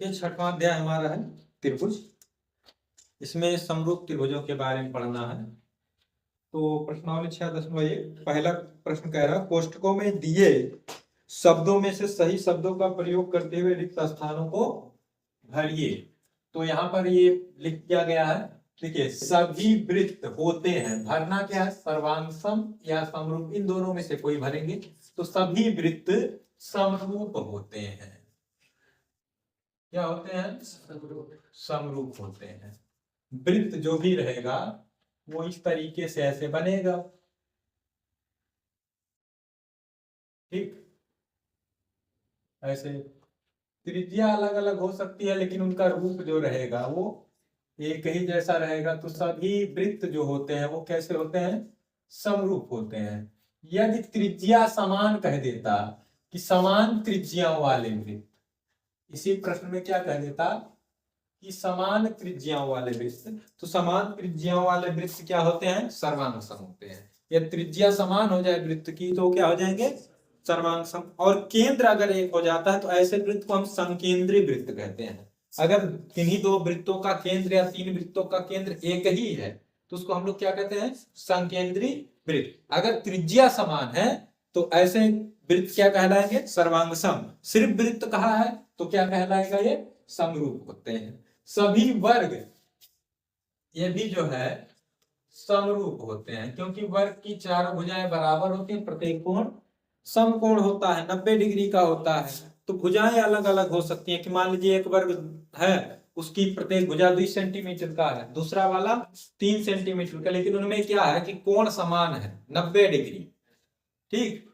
ये छठवां अध्याय हमारा है त्रिभुज। इसमें समरूप त्रिभुजों के बारे में पढ़ना है। तो प्रश्नावली 6.1 पहला प्रश्न कह रहा है कोष्ठकों में दिए शब्दों में से सही शब्दों का प्रयोग करते हुए रिक्त स्थानों को भरिए। तो यहाँ पर ये लिख दिया गया है, देखिए सभी वृत्त होते हैं, भरना क्या है, सर्वांग या समरूप, इन दोनों में से कोई भरेंगे। तो सभी वृत्त समरूप होते हैं। क्या होते हैं? समरूप होते हैं। वृत्त जो भी रहेगा वो इस तरीके से ऐसे बनेगा, ठीक, ऐसे। त्रिज्या अलग अलग हो सकती है लेकिन उनका रूप जो रहेगा वो एक ही जैसा रहेगा। तो सभी वृत्त जो होते हैं वो कैसे होते हैं? समरूप होते हैं। यदि त्रिज्या समान कह देता कि समान त्रिज्याओं वाले वृत्त, इसी प्रश्न में क्या कह देता कि समान त्रिज्याओं वाले वृत्त, तो समान त्रिज्याओं वाले वृत्त क्या होते हैं? सर्वांग सम होते हैं। यदि त्रिज्या समान हो जाए वृत्त की तो क्या हो जाएंगे? सर्वांग सम। और केंद्र अगर एक हो जाता है तो ऐसे वृत्त को हम संकेंद्री वृत्त कहते हैं। अगर किन्हीं दो वृत्तों का केंद्र या तीन वृत्तों का केंद्र एक ही है तो उसको हम लोग क्या कहते हैं? संकेंद्री वृत्त। अगर त्रिज्या समान है तो ऐसे वृत्त क्या कहलाएंगे? सर्वांग सम। सिर्फ वृत्त कहा है तो क्या कहलाएगा? ये समरूप होते हैं। सभी वर्ग ये भी जो है समरूप होते हैं, क्योंकि वर्ग की चारों भुजाएं बराबर होती हैं, प्रत्येक कोण समकोण होता है, 90 डिग्री का होता है। तो भुजाएं अलग अलग हो सकती हैं कि मान लीजिए एक वर्ग है, उसकी प्रत्येक भुजा 2 सेंटीमीटर का है, दूसरा वाला 3 सेंटीमीटर का, लेकिन उनमें क्या है कि कोण समान है, 90 डिग्री, ठीक।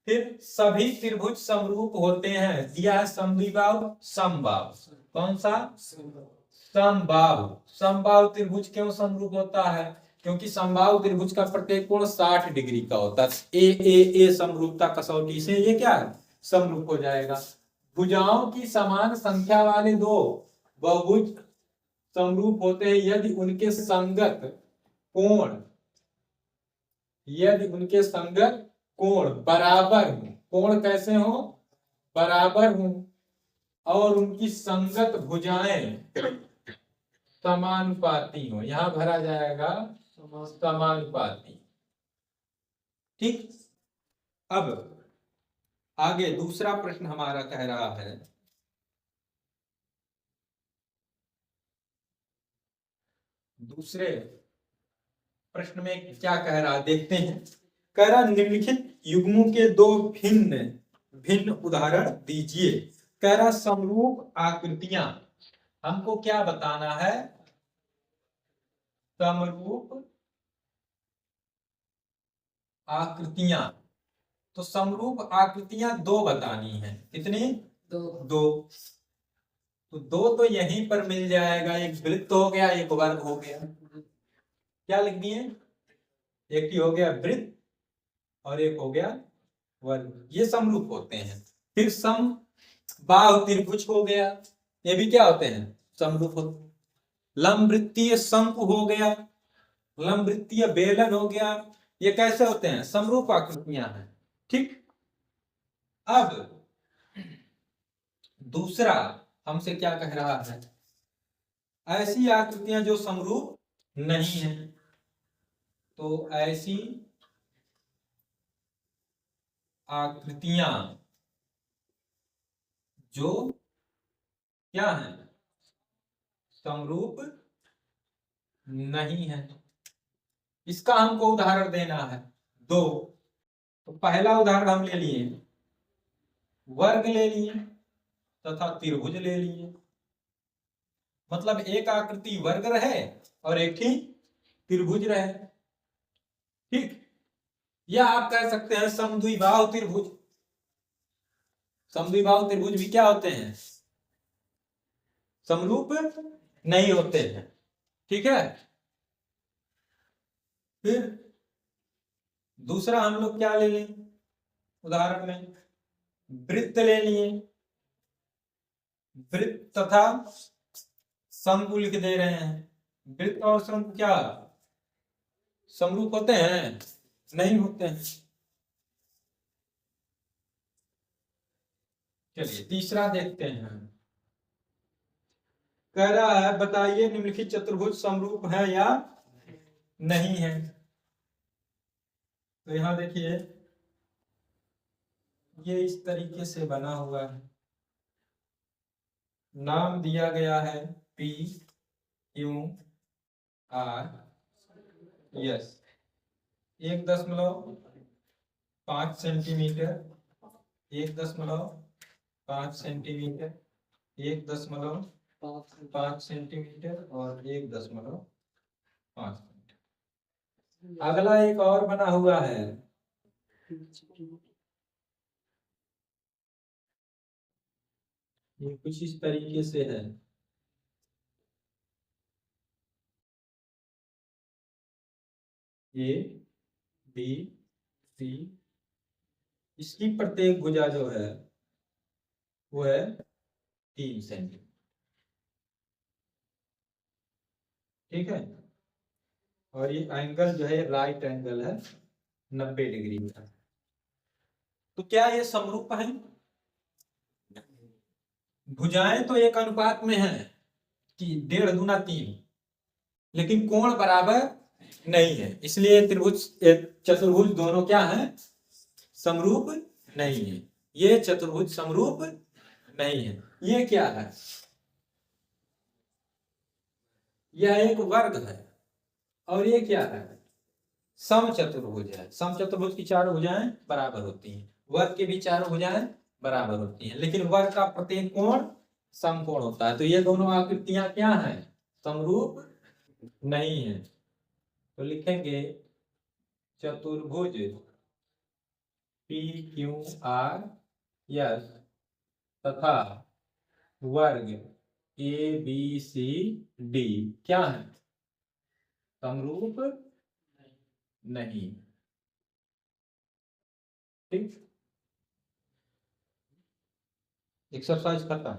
फिर सभी त्रिभुज समरूप होते हैं, दिया है समद्विबाहु समबाहु। कौन सा? समबाहु। समबाहु त्रिभुज क्यों समरूप होता है? क्योंकि समबाहु त्रिभुज का प्रत्येक कोण 60 डिग्री का होता है। ए समरूपता कसौटी से ये क्या है? समरूप हो जाएगा। भुजाओं की समान संख्या वाले दो बहुभुज समरूप होते हैं यदि उनके संगत कोण, यदि उनके संगत कोण बराबर हो। कोण कैसे हो? बराबर हो। और उनकी संगत भुजाएं समानुपाती हो। यहां भरा जाएगा समानुपाती, ठीक। अब आगे दूसरा प्रश्न हमारा कह रहा है, दूसरे प्रश्न में क्या कह रहा है देखते हैं। कह रहा निम्नलिखित युग्मों के दो भिन्न भिन्न उदाहरण दीजिए। कह रहा समरूप आकृतियां, हमको क्या बताना है? समरूप आकृतियां। तो समरूप आकृतियां दो बतानी है। कितनी? दो। तो दो तो यहीं पर मिल जाएगा, एक वृत्त हो गया, एक वर्ग हो गया। क्या लिख दिए? एक ही हो गया वृत्त और एक हो गया वर्ग, ये समरूप होते हैं। फिर सम बाहु त्रिभुज हो गया, ये भी क्या होते हैं? समरूप होते। लंब वृत्तीय शंकु हो गया, लंब वृत्तीय बेलन हो गया, ये कैसे होते हैं? समरूप आकृतियां हैं, ठीक। अब दूसरा हमसे क्या कह रहा है? ऐसी आकृतियां जो समरूप नहीं है। तो ऐसी आकृतियां जो क्या है? समरूप नहीं है। इसका हमको उदाहरण देना है दो। तो पहला उदाहरण हम ले लिए वर्ग ले लिए तथा त्रिभुज ले लिए। मतलब एक आकृति वर्ग रहे और एक ही त्रिभुज रहे, ठीक। या आप कह सकते हैं समद्विबाहु त्रिभुज। समद्विबाहु त्रिभुज भी क्या होते हैं? समरूप नहीं होते हैं, ठीक है। फिर दूसरा हम लोग क्या ले लें उदाहरण में? वृत्त ले लिए। वृत्त तथा शंकु लिख दे रहे हैं। वृत्त और शंकु क्या समरूप होते हैं? नहीं होते हैं। चलिए तीसरा देखते हैं। कह रहा है बताइए निम्नलिखित चतुर्भुज समरूप है या नहीं है। तो यहां देखिए ये इस तरीके से बना हुआ है, नाम दिया गया है P Q R S, 1.5 centimetre, 1.5 centimetre, 1.5 centimetre और 1.5 सेंटीमीटर। अगला एक और बना हुआ है, ये कुछ इस तरीके से है, A B C, इसकी प्रत्येक भुजा जो है वो है 3 सेंटीमीटर। ठीक है, और ये एंगल जो है राइट एंगल है 90 डिग्री का। तो क्या ये समरूप है? भुजाएं तो एक अनुपात में है कि 1.5 गुना 3, लेकिन कोण बराबर नहीं है, इसलिए त्रिभुज चतुर्भुज दोनों क्या है? समरूप नहीं है। ये चतुर्भुज समरूप नहीं है। ये क्या है? यह एक वर्ग है। और ये क्या है? समचतुर्भुज है। समचतुर्भुज की चारों भुजाएं बराबर होती हैं, वर्ग की भी चारों भुजाएं बराबर होती हैं, लेकिन वर्ग का प्रत्येक कोण समकोण होता है। तो ये दोनों आकृतियां क्या हैं? समरूप नहीं है। तो लिखेंगे चतुर्भुज पी क्यू आर एस तथा वर्ग ए बी सी डी क्या है? समरूप नहीं। ठीक, एक्सरसाइज खत्म।